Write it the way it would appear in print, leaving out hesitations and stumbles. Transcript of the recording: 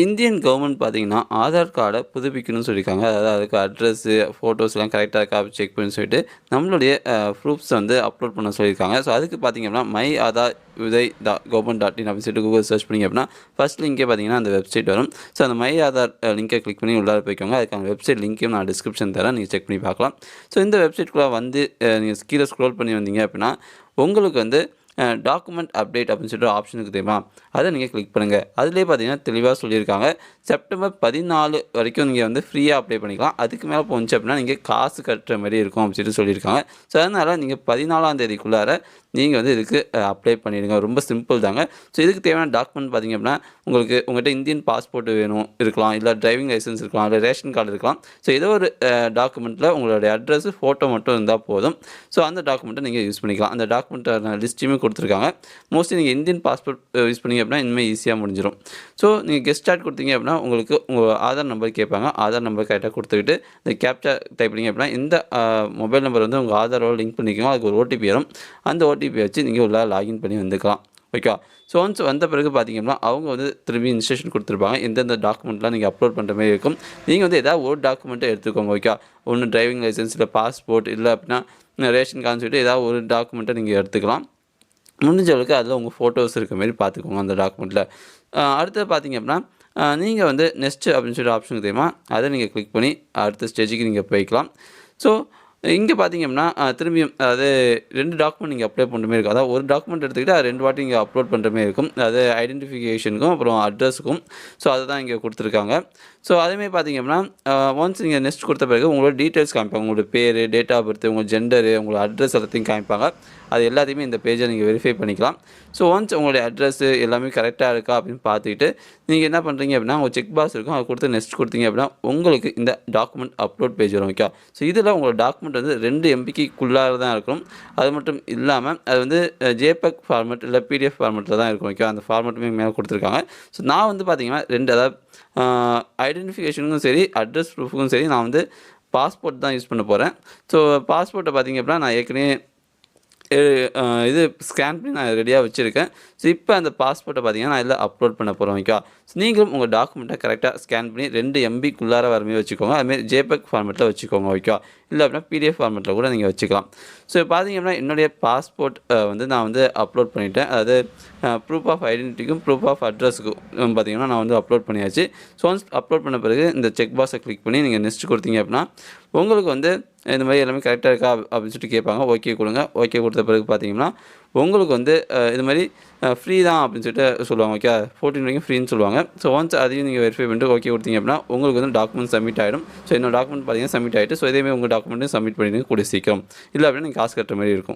Indian government பார்த்தீங்கன்னா, ஆதார் கார்ட புதுப்பிக்கணும்னு சொல்லியிருக்காங்க. அதாவது அதுக்கு அட்ரஸு, ஃபோட்டோஸ்லாம் கரெக்ட்டா இருக்கா அப்படின்னு செக் பண்ணி சொல்லிட்டு, நம்மளுடைய ப்ரூஃப்ஸ் வந்து அப்லோட் பண்ண சொல்லியிருக்காங்க. ஸோ அதுக்கு பார்த்தீங்க அப்படின்னா, my Aadhaar Uday government dot in அப்படின்னு சொல்லிட்டு கூகுள் சர்ச் பண்ணிங்க அப்படின்னா, ஃபர்ஸ்ட் லிங்கே பார்த்தீங்கன்னா அந்த வெப்சைட் வரும். ஸோ அந்த மை ஆதார் லிங்கை கிளிக் பண்ணி உள்ளார போய்க்கோங்க. அதுக்கான வெப்சைட் லிங்க்கையும் நான் டிஸ்கிரிப்ஷன் தரேன். நீங்க செக் பண்ணி பார்க்கலாம். ஸோ இந்த வெப்சைட்குள்ள வந்து நீங்க கீழ ஸ்க்ரோல் பண்ணி வந்தீங்க அப்படின்னா, உங்களுக்கு வந்து டாக்குமெண்ட் அப்டேட் அப்படின்னு சொல்லிட்டு ஒரு ஆப்ஷன் இருக்குது தெரியுமா? அதை நீங்கள் கிளிக் பண்ணுங்கள். அதிலேயே பார்த்தீங்கன்னா தெளிவாக சொல்லியிருக்காங்க. செப்டம்பர் 14 வரைக்கும் நீங்கள் வந்து ஃப்ரீயாக அப்ளை பண்ணிக்கலாம். அதுக்கு மேலே போணுச்சு அப்படின்னா நீங்கள் காசு கட்டுற மாதிரி இருக்கும் அப்படின்னு சொல்லிட்டு சொல்லியிருக்காங்க. ஸோ அதனால் நீங்கள் 14ஆம் தேதிக்குள்ளார நீங்கள் வந்து இதுக்கு அப்ளை பண்ணிடுங்க. ரொம்ப சிம்பிள் தாங்க. ஸோ இதுக்கு தேவையான டாக்குமெண்ட் பார்த்தீங்க அப்படின்னா, உங்கள்கிட்ட இந்தியன் பாஸ்போர்ட் வேணும் இருக்கலாம், இல்லை டிரைவிங் லைசன்ஸ் இருக்கலாம், இல்லை ரேஷன் கார்டு இருக்கலாம். ஸோ ஏதோ ஒரு டாக்குமெண்ட்டில் உங்களுடைய அட்ரஸ், ஃபோட்டோ மட்டும் இருந்தால் போதும். ஸோ அந்த டாக்குமெண்ட்டை நீங்கள் யூஸ் பண்ணிக்கலாம். அந்த டாக்குமெண்ட்டான லிஸ்ட்டையுமே கொடுத்துருக்காங்க. மோஸ்ட்லி நீங்கள் இந்தியன் பாஸ்போர்ட் யூஸ் பண்ணீங்க அப்படின்னா இனிமேல் ஈஸியாக முடிஞ்சிடும். ஸோ நீங்கள் கெட் ஸ்டார்ட் கொடுத்தீங்க அப்படின்னா உங்களுக்கு உங்கள் ஆதார் நம்பர் கேட்பாங்க. ஆதார் நம்பர் கரெக்டாக கொடுத்துக்கிட்டு இந்த கேப்சா டைப் பண்ணிங்க அப்படின்னா இந்த மொபைல் நம்பர் வந்து உங்கள் ஆதாரோட லிங்க் பண்ணிக்கோங்க. அதுக்கு ஒரு ஓடிபி வரும். அந்த ஓடிபி வச்சு நீங்கள் உள்ள லாகின் பண்ணி வந்துக்கலாம். ஓகேவா? ஸோ ஒன்ஸ் வந்த பிறகு பார்த்தீங்க அப்படின்னா அவங்க வந்து திரும்பி இன்ஸ்ட்ரக்ஷன் கொடுத்துருப்பாங்க. எந்தெந்த டாக்குமெண்ட்லாம் நீங்கள் அப்லோட் பண்ணுற மாதிரி இருக்கும். நீங்கள் வந்து ஏதாவது ஒரு டாக்குமெண்ட்டை எடுத்துக்கோங்க. ஓகேவா? ஒன்று டிரைவிங் லைசன்ஸ், இல்லை பாஸ்போர்ட், இல்லை அப்படின்னா ரேஷன் கார்டுன்னு சொல்லிட்டு ஏதாவது ஒரு டாக்குமெண்ட்டை நீங்கள் எடுத்துக்கலாம். முடிஞ்ச அளவுக்கு அதில் உங்கள் ஃபோட்டோஸ் இருக்க மாரி பார்த்துக்கோங்க அந்த டாக்குமெண்ட்டில். அடுத்தது பார்த்தீங்க அப்படின்னா, நீங்கள் வந்து நெக்ஸ்ட் அப்படின்னு சொல்லிட்டு ஆப்ஷன் தெரியுமா? அதை நீங்கள் கிளிக் பண்ணி அடுத்த ஸ்டேஜுக்கு நீங்கள் போய்க்கலாம். ஸோ இங்கே பார்த்தீங்க அப்படின்னா, திரும்பியும் அதாவது 2 டாக்குமெண்ட் நீங்கள் அப்ளை பண்ணுற மாரி இருக்கும். அதாவது ஒரு டாக்குமெண்ட் எடுத்துக்கிட்டு அது 2 வாட்டி நீங்கள் அப்லோட் பண்ணுற மாரி இருக்கும். அது ஐடென்டிஃபிகேஷனுக்கும் அப்புறம் அட்ரஸுக்கும். ஸோ அதை தான் இங்கே கொடுத்துருக்காங்க. ஸோ அதேமாரி பார்த்தீங்க அப்படின்னா, ஒன்ஸ் நீங்கள் நெக்ஸ்ட் கொடுத்த பிறகு உங்களோட டீட்டெயில்ஸ் காமிப்பாங்க. உங்களோட பேர், டேட் ஆஃப் பர்த், உங்கள் ஜெண்டரு, உங்களோட அட்ரஸ் எல்லாத்தையும் காமிப்பாங்க. அது எல்லாத்தையுமே இந்த பேஜை நீங்கள் வெரிஃபை பண்ணிக்கலாம். ஸோ ஒன்ஸ் உங்களுடைய அட்ரஸு எல்லாமே கரெக்டாக இருக்கா அப்படின்னு பார்த்துக்கிட்டு, நீங்கள் என்ன பண்ணுறீங்க அப்படின்னா, உங்கள் செக் பாக்ஸ் இருக்கும். அதை கொடுத்து நெக்ஸ்ட் கொடுத்தீங்க அப்படின்னா, உங்களுக்கு இந்த டாக்குமெண்ட் அப்லோட் பேஜ் வரும். ஓகே. ஸோ இதில் உங்களோட டாக்குமெண்ட் வந்து 2 MBக்குள்ளார தான் இருக்கும். அது மட்டும் இல்லாமல் அது வந்து JPEG ஃபார்மேட் இல்லை PDF ஃபார்மேட்டில் தான் இருக்கும். ஓகே. அந்த ஃபார்மேட்டுமே மேலே கொடுத்துருக்காங்க. ஸோ நான் வந்து பார்த்தீங்கன்னா 2 அதாவது ஐடென்டிஃபிகேஷனுக்கும் சரி, அட்ரஸ் ப்ரூஃபுக்கும் சரி நான் வந்து பாஸ்போர்ட் தான் யூஸ் பண்ண போகிறேன். ஸோ பாஸ்போர்ட்டை பார்த்தீங்க அப்படின்னா நான் ஏற்கனவே இது ஸ்கேன் பண்ணி நான் ரெடியாக வச்சுருக்கேன். ஸோ இப்போ அந்த பாஸ்போர்ட்டை பார்த்தீங்கன்னா நான் இதில் அப்லோட் பண்ண போகிறேன். ஓகேவா? ஸோ நீங்களும் உங்கள் டாக்குமெண்ட்டை கரெக்டாக ஸ்கேன் பண்ணி 2 MBக்குள்ளார வர மாரி வச்சுக்கோங்க. அதுமாரி JPEG ஃபார்மேட்டில் வச்சுக்கோங்க. ஓகேவா? இல்லை அப்படின்னா PDF ஃபார்மேட்டில் கூட நீங்கள் வச்சுக்கலாம். ஸோ பார்த்தீங்க அப்படின்னா என்னுடைய பாஸ்போர்ட் வந்து நான் வந்து அப்லோட் பண்ணிட்டேன். அதாவது ப்ரூஃப் ஆஃப் ஐடென்டிட்டிக்கும் ப்ரூஃப் ஆஃப் அட்ரஸுக்கும் பார்த்தீங்கன்னா நான் வந்து அப்லோட் பண்ணியாச்சு. ஸோ ஒன்ஸ் அப்லோட் பண்ண பிறகு இந்த செக் பாக்ஸை கிளிக் பண்ணி நீங்கள் நெக்ஸ்ட் கொடுத்தீங்க அப்படின்னா உங்களுக்கு வந்து இந்த மாதிரி எல்லாமே கரெக்டாக இருக்கா அப்படின்னு சொல்லிட்டு கேட்பாங்க. ஓகே கொடுங்க. ஓகே கொடுத்த பிறகு பார்த்தீங்கன்னா உங்களுக்கு வந்து இது மாதிரி ஃப்ரீ தான் அப்படின்னு சொல்லிட்டு சொல்லுவாங்க. ஓகே. 14 வரைக்கும் ஃப்ரீன்னு சொல்லுவாங்க. ஸோ ஒன்ஸ் அதையும் நீங்கள் வெரிஃபை பண்ணிட்டு ஓகே கொடுத்தீங்க அப்படின்னா உங்களுக்கு வந்து டாக்குமெண்ட் சப்மிட் ஆகிடும். ஸோ என்னோட டாக்குமெண்ட் பார்த்தீங்கன்னா சப்மிட் ஆகிட்டு. ஸோ இதேமாதிரி உங்கள் டாக்குமெண்ட்டையும் சப்மிட் பண்ணிடுங்க கூடிய சீக்கிரம். இல்லை அப்படின்னா நீங்கள் காசு கட்டுற மாதிரி இருக்கும்.